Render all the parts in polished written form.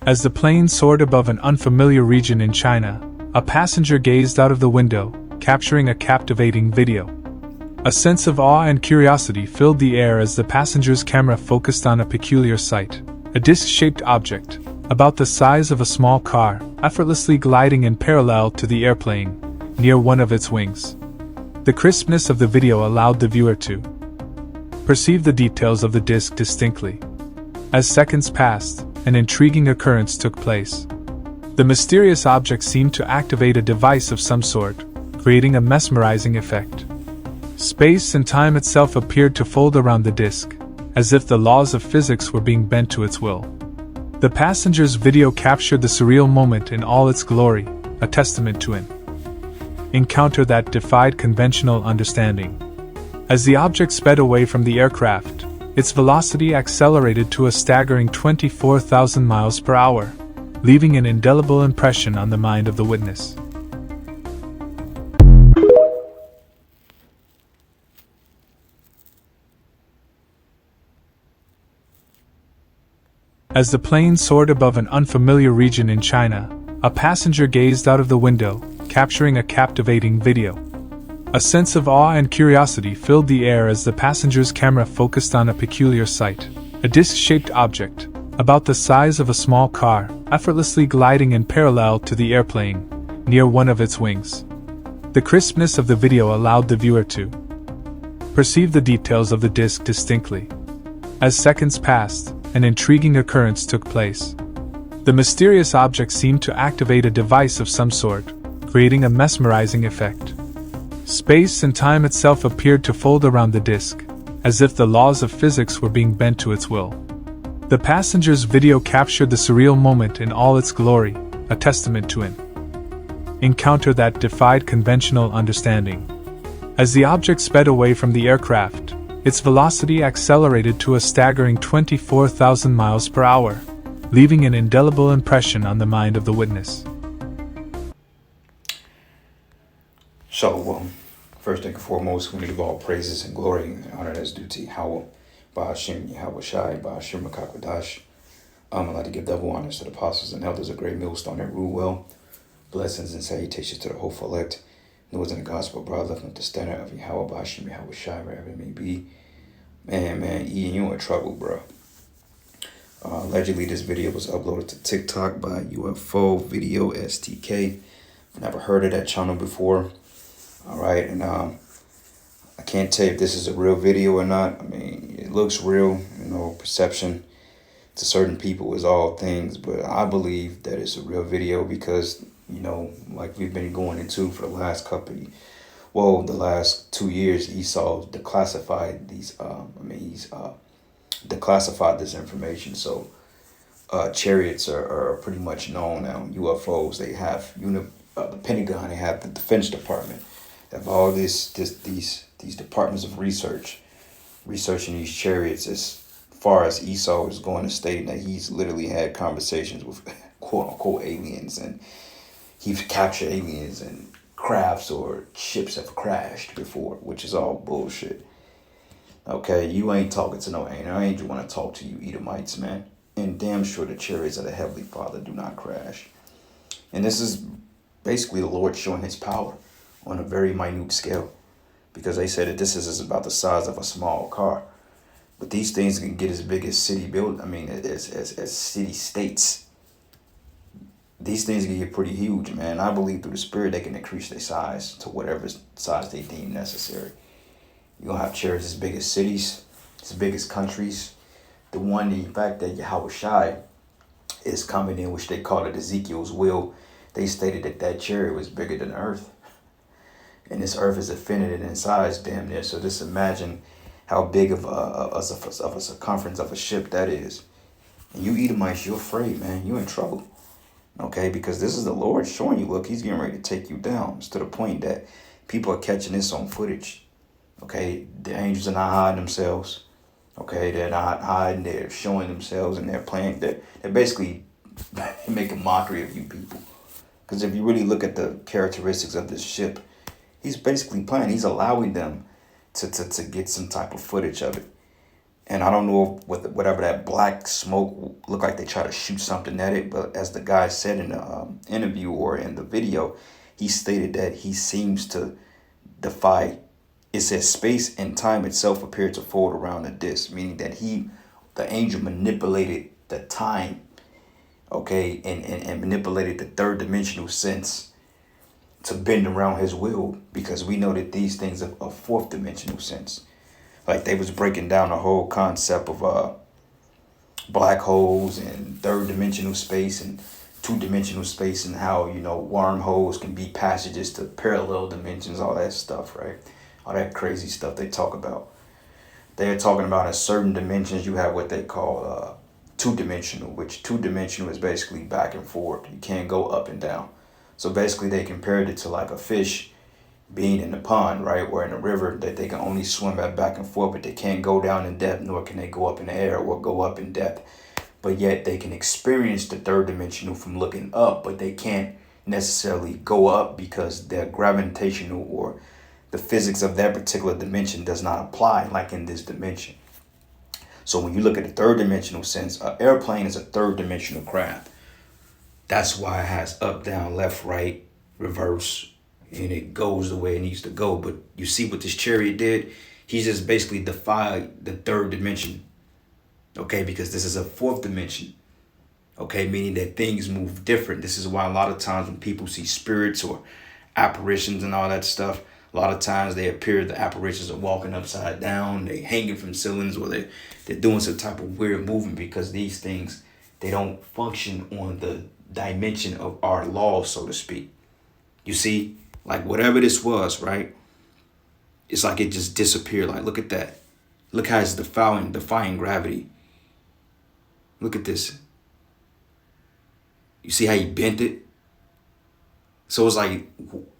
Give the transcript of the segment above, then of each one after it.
As the plane soared above an unfamiliar region in China, a passenger gazed out of the window, capturing a captivating video. A sense of awe and curiosity filled the air as the passenger's camera focused on a peculiar sight. A disc-shaped object, about the size of a small car, effortlessly gliding in parallel to the airplane, near one of its wings. The crispness of the video allowed the viewer to perceive the details of the disc distinctly. As seconds passed, an intriguing occurrence took place. The mysterious object seemed to activate a device of some sort, creating a mesmerizing effect. Space and time itself appeared to fold around the disc, as if the laws of physics were being bent to its will. The passenger's video captured the surreal moment in all its glory, a testament to an encounter that defied conventional understanding. As the object sped away from the aircraft, its velocity accelerated to a staggering 24,000 miles per hour, leaving an indelible impression on the mind of the witness. As the plane soared above an unfamiliar region in China, a passenger gazed out of the window, capturing a captivating video. A sense of awe and curiosity filled the air as the passenger's camera focused on a peculiar sight. A disc-shaped object, about the size of a small car, effortlessly gliding in parallel to the airplane, near one of its wings. The crispness of the video allowed the viewer to perceive the details of the disc distinctly. As seconds passed, an intriguing occurrence took place. The mysterious object seemed to activate a device of some sort, creating a mesmerizing effect. Space and time itself appeared to fold around the disc, as if the laws of physics were being bent to its will. The passenger's video captured the surreal moment in all its glory, a testament to an encounter that defied conventional understanding. As the object sped away from the aircraft, its velocity accelerated to a staggering 24,000 miles per hour, leaving an indelible impression on the mind of the witness. So, first and foremost, we give all praises and glory and honor that's due to Yahweh, Ba'ashem, Yahweh Shai, Ba'ashem Makakwadash. I'd like to give double honors to the apostles and elders of Great Millstone that rule well. Blessings and salutations to the hopeful elect. Those in the gospel brought left with the standard of Yahweh, Ba'ashem, Yahweh Shai, wherever it may be. Man, Ian, you in trouble, bro. Allegedly, this video was uploaded to TikTok by UFO Video STK. Never heard of that channel before. All right, and I can't tell if this is a real video or not. I mean, it looks real. Perception to certain people is all things, but I believe that it's a real video because, like we've been going into for the last the last 2 years, Esau declassified he's declassified this information. So chariots are pretty much known now. UFOs, they have the Pentagon, they have the Defense Department, they have all these departments of researching these chariots. As far as Esau is going to state that he's literally had conversations with quote unquote aliens, and he's captured aliens and crafts or ships have crashed before, which is all bullshit. Okay, you ain't talking to no angel. I ain't want to talk to you Edomites, man. And damn sure the chariots of the Heavenly Father do not crash. And this is basically the Lord showing his power on a very minute scale, because they said that this is about the size of a small car. But these things can get as big as city build. As city states. These things can get pretty huge, man. I believe through the Spirit they can increase their size to whatever size they deem necessary. You're going to have chariots as big as cities, as big as countries. The fact that Yahweh Shai is coming in, which they call it Ezekiel's will, they stated that chariot was bigger than earth. And this earth is infinite in size, damn near. So just imagine how big of a circumference of a ship that is. And you Edomites, you're afraid, man. You're in trouble. Okay, because this is the Lord showing you, look, he's getting ready to take you down. It's to the point that people are catching this on footage. Okay, the angels are not hiding themselves. Okay, they're not hiding, they're showing themselves, and they're playing, they're basically making mockery of you people. Because if you really look at the characteristics of this ship, he's basically playing, he's allowing them to get some type of footage of it. And I don't know if with whatever that black smoke looked like they try to shoot something at it. But as the guy said in the interview or in the video, he stated that he seems to defy. It says space and time itself appeared to fold around the disc, meaning that the angel manipulated the time, okay, and manipulated the third dimensional sense to bend around his will, because we know that these things are a fourth dimensional sense. Like they was breaking down the whole concept of black holes and third dimensional space and two-dimensional space, and how, you know, wormholes can be passages to parallel dimensions, all that stuff, right? All that crazy stuff they talk about. They're talking about in certain dimensions you have what they call two-dimensional, which two-dimensional is basically back and forth. You can't go up and down. So basically they compared it to like a fish being in the pond, right? Or in a river, that they can only swim back and forth, but they can't go down in depth, nor can they go up in the air or go up in depth. But yet they can experience the third dimensional from looking up, but they can't necessarily go up because their gravitational or the physics of that particular dimension does not apply like in this dimension. So when you look at the third dimensional sense, an airplane is a third dimensional craft. That's why it has up, down, left, right, reverse, and it goes the way it needs to go. But you see what this chariot did? He just basically defied the third dimension, okay, because this is a fourth dimension, okay, meaning that things move different. This is why a lot of times when people see spirits or apparitions and all that stuff, a lot of times they appear, the apparitions are walking upside down, they hanging from ceilings, or they're doing some type of weird movement, because these things, they don't function on the dimension of our law, so to speak. You see, like whatever this was, right? It's like it just disappeared. Like, look at that. Look how it's defying gravity. Look at this. You see how he bent it? So it's like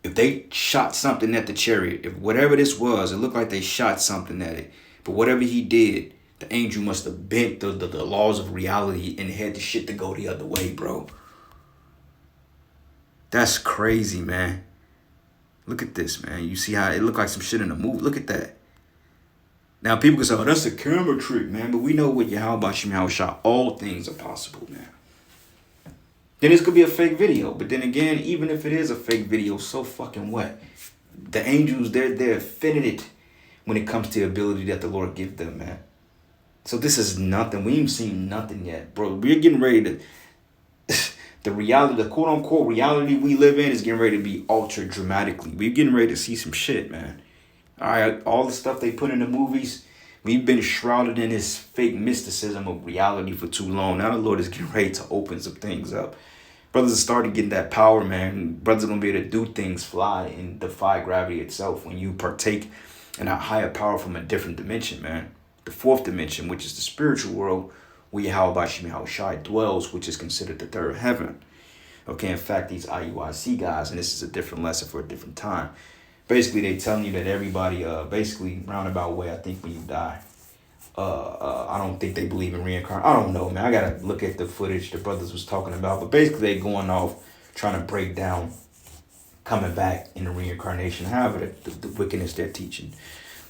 if they shot something at the chariot, if whatever this was, it looked like they shot something at it. But whatever he did, the angel must have bent the laws of reality and had the shit to go the other way, bro. That's crazy, man. Look at this, man. You see how it looked like some shit in a movie? Look at that. Now people can say, oh, that's a camera trick, man. But we know with Yahweh Shemel Shah, all things are possible, man. Then this could be a fake video. But then again, even if it is a fake video, so fucking what? The angels, they're infinite when it comes to the ability that the Lord gives them, man. So this is nothing. We ain't seen nothing yet, bro. We're getting ready to... the reality, the quote-unquote reality we live in is getting ready to be altered dramatically. We're getting ready to see some shit, man. All right, all the stuff they put in the movies, we've been shrouded in this fake mysticism of reality for too long. Now the Lord is getting ready to open some things up. Brothers are starting getting that power, man. Brothers are going to be able to do things, fly, and defy gravity itself when you partake in a higher power from a different dimension, man. The fourth dimension, which is the spiritual world, where Yahweh Shemel Shai dwells, which is considered the third heaven. Okay, in fact, these IUIC guys, and this is a different lesson for a different time. Basically, they telling you that everybody, basically, roundabout way, I think when you die, I don't think they believe in reincarnation. I don't know, man. I gotta look at the footage the brothers was talking about. But basically, they going off trying to break down coming back in the reincarnation, however the wickedness they're teaching.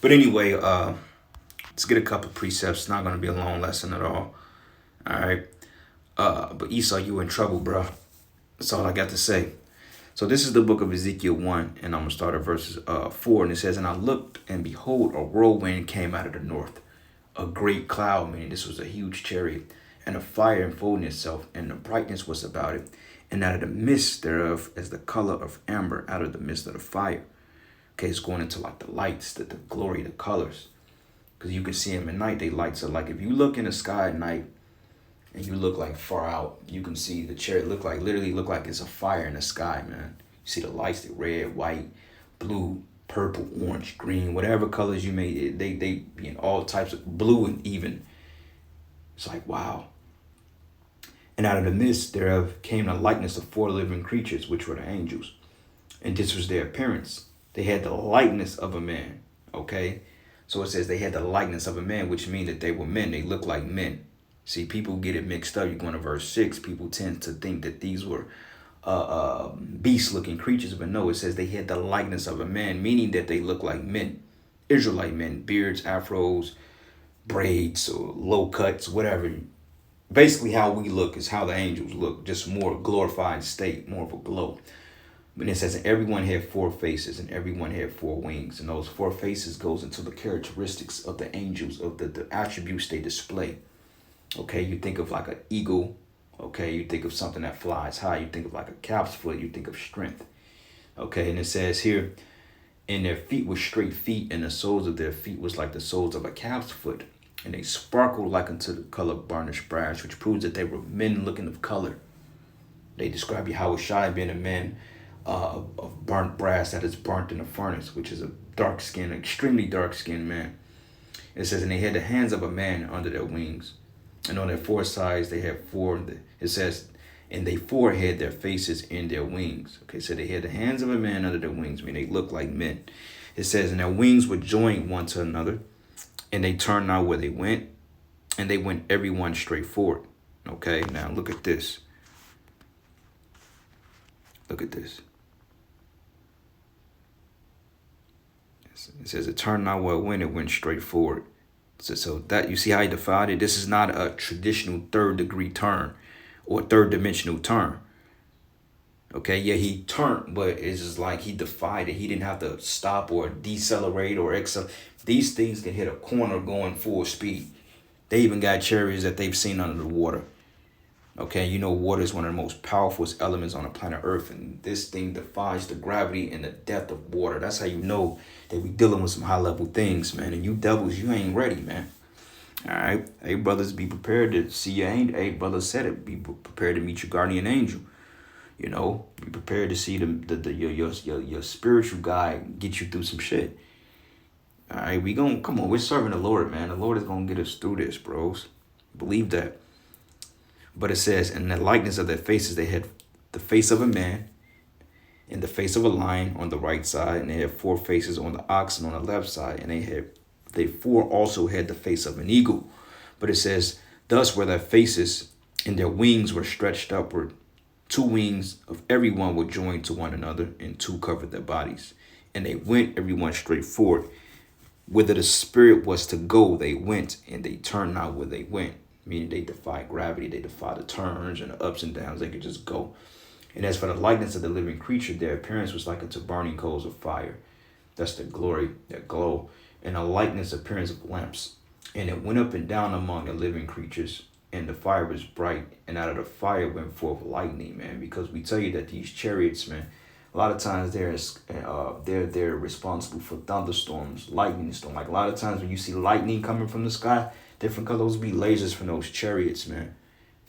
But anyway, let's get a couple precepts. It's not gonna be a long lesson at all. All right. But Esau, you in trouble, bro. That's all I got to say. So this is the book of Ezekiel 1, and I'm going to start at verses 4. And it says, and I looked, and behold, a whirlwind came out of the north. A great cloud, meaning this was a huge chariot, and a fire enfolding itself, and the brightness was about it. And out of the midst thereof, as the color of amber out of the midst of the fire. Okay, it's going into like the lights, the glory, the colors. Because you can see them at night, they lights are like, if you look in the sky at night, and you look like far out, you can see the chariot literally look like it's a fire in the sky, man. You see the lights, the red, white, blue, purple, orange, green, whatever colors you made, they be in all types of blue, and even. It's like, wow. And out of the midst thereof came the likeness of 4 living creatures, which were the angels. And this was their appearance. They had the likeness of a man, okay? So it says they had the likeness of a man, which means that they were men. They looked like men. See, people get it mixed up. You go into verse 6, people tend to think that these were beast-looking creatures. But no, it says they had the likeness of a man, meaning that they look like men. Israelite men, beards, afros, braids or low cuts, whatever. Basically, how we look is how the angels look, just more glorified state, more of a glow. But it says, everyone had four faces and everyone had four wings. And those four faces goes into the characteristics of the angels, of the attributes they display. Okay, you think of like an eagle. Okay, you think of something that flies high. You think of like a calf's foot. You think of strength. Okay, and it says here, and their feet were straight feet, and the soles of their feet was like the soles of a calf's foot. And they sparkled like unto the color of burnished brass, which proves that they were men looking of color. They describe Yahushua being a man of burnt brass that is burnt in a furnace, which is a dark skinned, extremely dark skinned man. It says, and they had the hands of a man under their wings, and on their four sides they had four. It says, and they four had their faces in their wings. Okay, so they had the hands of a man under their wings, I mean they looked like men. It says, and their wings were joined one to another, and they turned not where they went, and they went every one straight forward. Okay, now look at this. Look at this. It says it turned not where it went straight forward. So that, you see how he defined it? This is not a traditional third degree turn or third dimensional turn. Okay, yeah, he turned, but it's just like he defied it. He didn't have to stop or decelerate or accelerate. These things can hit a corner going full speed. They even got chariots that they've seen under the water. Okay, you know water is one of the most powerful elements on the planet Earth, and this thing defies the gravity and the depth of water. That's how you know that we dealing with some high level things, man. And you devils, you ain't ready, man. All right, hey brothers, be prepared to see your angel. Hey brothers said it, be prepared to meet your guardian angel. You know, be prepared to see your spiritual guide get you through some shit. All right, come on, we're serving the Lord, man. The Lord is gonna get us through this, bros. Believe that. But it says, in the likeness of their faces, they had the face of a man and the face of a lion on the right side, and they had four faces on the oxen on the left side, and they four also had the face of an eagle. But it says, thus were their faces, and their wings were stretched upward. Two wings of every one were joined to one another, and two covered their bodies. And they went every one straight forward. Whither the spirit was to go, they went, and they turned not where they went. Meaning they defy gravity, they defy the turns and the ups and downs, they could just go. And as for the likeness of the living creature, their appearance was like unto burning coals of fire. That's the glory, that glow. And a likeness appearance of lamps. And it went up and down among the living creatures, and the fire was bright, and out of the fire went forth lightning, man. Because we tell you that these chariots, man, a lot of times they're responsible for thunderstorms, lightning storm. Like a lot of times when you see lightning coming from the sky, different colors be lasers from those chariots, man.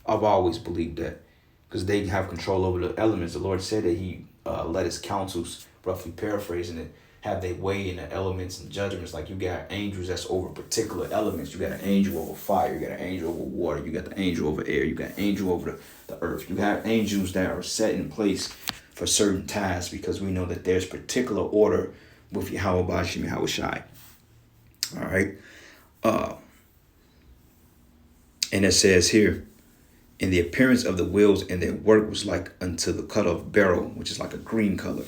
I've always believed that because they have control over the elements. The Lord said that he let his counsels, roughly paraphrasing it, have their way in the elements and judgments. Like you got angels that's over particular elements. You got an angel over fire. You got an angel over water. You got the angel over air. You got an angel over the earth. You have angels that are set in place for certain tasks because we know that there's particular order with Yahweh Bashim Yahushai. All right. And it says here, in the appearance of the wheels and their work was like unto the cut off beryl, which is like a green color.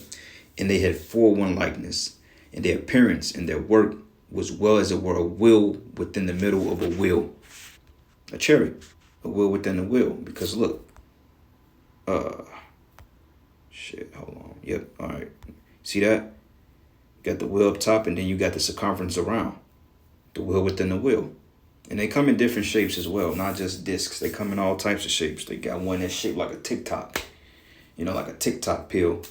And they had four one likeness. And their appearance and their work was well as it were a wheel within the middle of a wheel. A chariot. A wheel within a wheel. Because look. Hold on. Yep. All right. See that? You got the wheel up top and then you got the circumference around. The wheel within the wheel. And they come in different shapes as well, not just discs. They come in all types of shapes. They got one that's shaped like a TikTok, like a TikTok pill.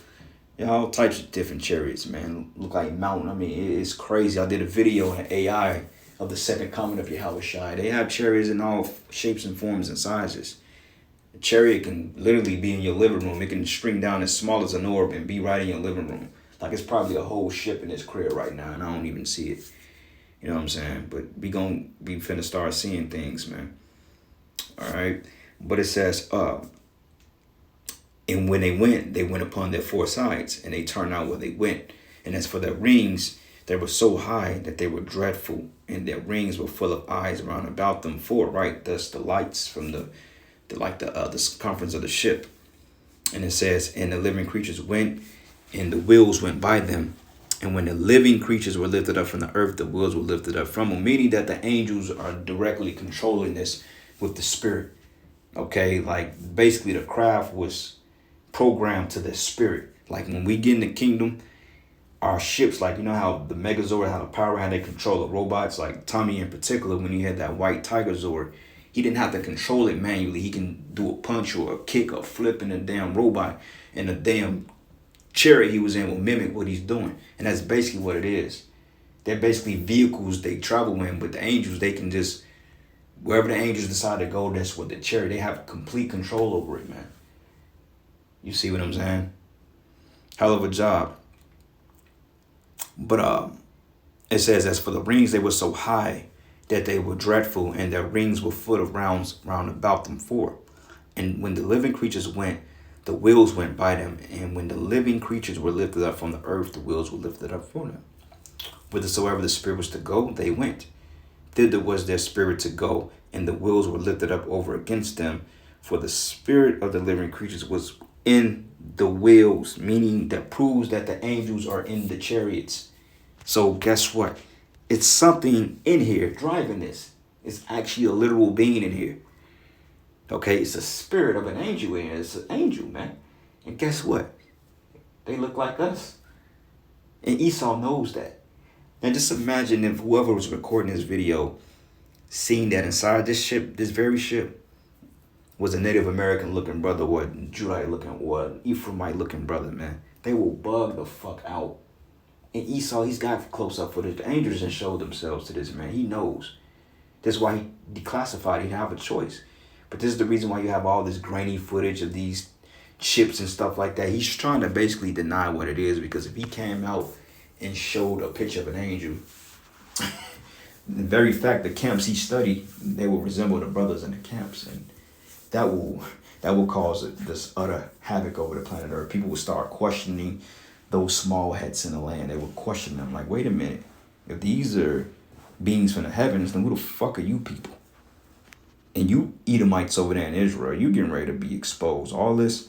All types of different chariots, man. Look like mountain. I mean, it's crazy. I did a video in AI of the second coming of Yahushua. They have chariots in all shapes and forms and sizes. A chariot can literally be in your living room. It can string down as small as an orb and be right in your living room. Like it's probably a whole ship in this crib right now, and I don't even see it. You know what I'm saying? But we finna start seeing things, man. All right. But it says, and when they went upon their four sides, and they turned out where they went. And as for their rings, they were so high that they were dreadful, and their rings were full of eyes round about them. Four, right? Thus the lights from the circumference of the ship. And it says, and the living creatures went, and the wheels went by them, And when the living creatures were lifted up from the earth, the wheels were lifted up from them, meaning that the angels are directly controlling this with the spirit. Okay, like basically the craft was programmed to the spirit. Like when we get in the kingdom, our ships, like you know how the Megazord had a power, how they control the robots, like Tommy in particular, when he had that white Tiger Zord, he didn't have to control it manually. He can do a punch or a kick or flip in a damn robot, and the damn chariot he was in will mimic what he's doing. And that's basically what it is. They're basically vehicles they travel in, but the angels, they can just, wherever the angels decide to go, that's what the chariot, they have complete control over it, man. You see what I'm saying? Hell of a job. But it says, as for the rings, they were so high that they were dreadful, and their rings were full of round about them four. And when the living creatures went, the wheels went by them. And when the living creatures were lifted up from the earth, the wheels were lifted up for them. Whithersoever the spirit was to go, they went. Thither was their spirit to go, and the wheels were lifted up over against them. For the spirit of the living creatures was in the wheels, meaning that proves that the angels are in the chariots. So guess what? It's something in here driving this. It's actually a literal being in here. Okay, it's a spirit of an angel in here. It's an angel, man. And guess what? They look like us. And Esau knows that. And just imagine if whoever was recording this video seen that inside this ship, this very ship, was a Native American looking brother or a Judite looking or an Ephraimite looking brother, man. They will bug the fuck out. And Esau, he's got close up footage. The angels didn't show themselves to this man. He knows. That's why he declassified. He didn't have a choice. But this is the reason why you have all this grainy footage of these ships and stuff like that. He's trying to basically deny what it is, because if he came out and showed a picture of an angel, the very fact the camps he studied, they will resemble the brothers in the camps, and that will cause this utter havoc over the planet Earth. People will start questioning those small heads in the land. They will question them like, wait a minute, if these are beings from the heavens, then who the fuck are you people? And you Edomites over there in Israel, you getting ready to be exposed. All this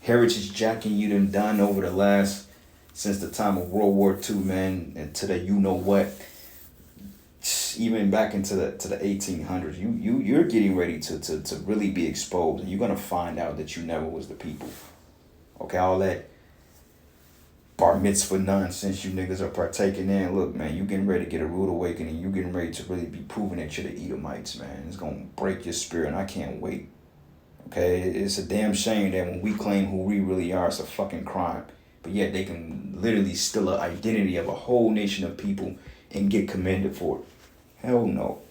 heritage jacking you done over the last, since the time of World War II, man, and to the you know what, even back into the 1800s, you're getting ready to really be exposed, and you're gonna find out that you never was the people. Okay, all that bar mitzvah nonsense you niggas are partaking in. Look, man, you getting ready to get a rude awakening. You getting ready to really be proving that you're the Edomites, man. It's gonna break your spirit, and I can't wait. Okay, it's a damn shame that when we claim who we really are, it's a fucking crime. But yet they can literally steal an identity of a whole nation of people and get commended for it. Hell no.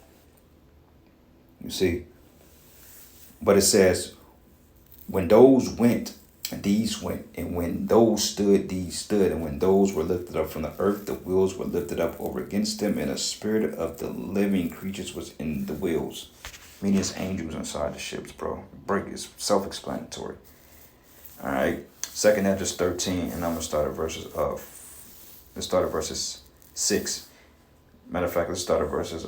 You see? But it says, when those went, these went, and when those stood, these stood, and when those were lifted up from the earth, the wheels were lifted up over against them, and the spirit of the living creatures was in the wheels. Meaning it's angels inside the ships, bro. Break is self-explanatory. All right. 2nd Esdras 13, and I'm gonna start at verses 6. Matter of fact, let's start at verses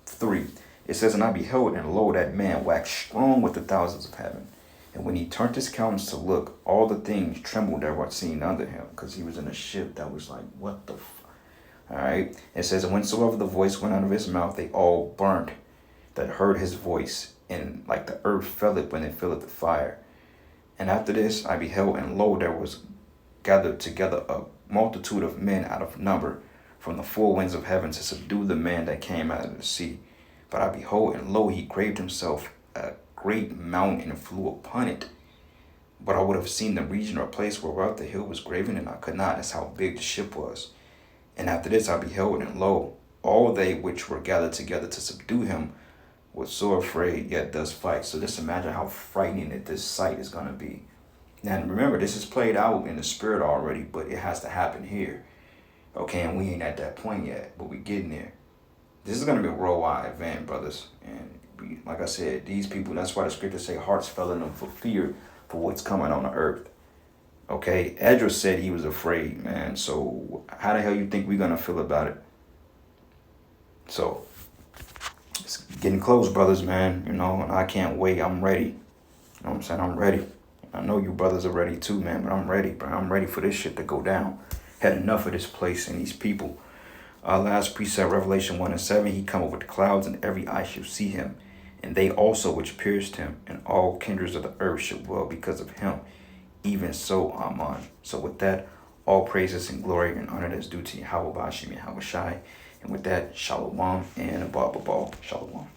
3. It says, and I beheld, and lo, that man waxed strong with the thousands of heaven. And when he turned his countenance to look, all the things trembled that were seen under him, because he was in a ship that was like, what the fuck? All right. It says, and whensoever the voice went out of his mouth, they all burnt that heard his voice, and like the earth felleth when it filleth the fire. And after this I beheld, and lo, there was gathered together a multitude of men out of number from the four winds of heaven to subdue the man that came out of the sea. But I behold, and lo, he craved himself a great mountain and flew upon it. But I would have seen the region or place whereof the hill was graven, and I could not. That's how big the ship was. And after this I beheld, and lo, all they which were gathered together to subdue him was so afraid, yet does fight. So just imagine how frightening that this sight is going to be. Now remember, this is played out in the spirit already, but it has to happen here. Okay, and we ain't at that point yet, but we getting there. This is going to be a worldwide event, brothers. And we, like I said, these people, that's why the scriptures say hearts fell in them for fear for what's coming on the earth. Okay, Esdras said he was afraid, man. So how the hell you think we're going to feel about it? So it's getting close, brothers, man. You know, and I can't wait. I'm ready. You know what I'm saying? I'm ready. I know you brothers are ready too, man, but I'm ready, bro. I'm ready for this shit to go down. had enough of this place and these people. Last precept, Revelation 1 and 7, he come over the clouds, and every eye shall see him, and they also which pierced him, and all kindreds of the earth shall dwell because of him. Even so, Amen. So with that, all praises and glory and honor that's due to Yahweh Bashim Yahweh Shai. And with that, Shalom and Abba Shalom.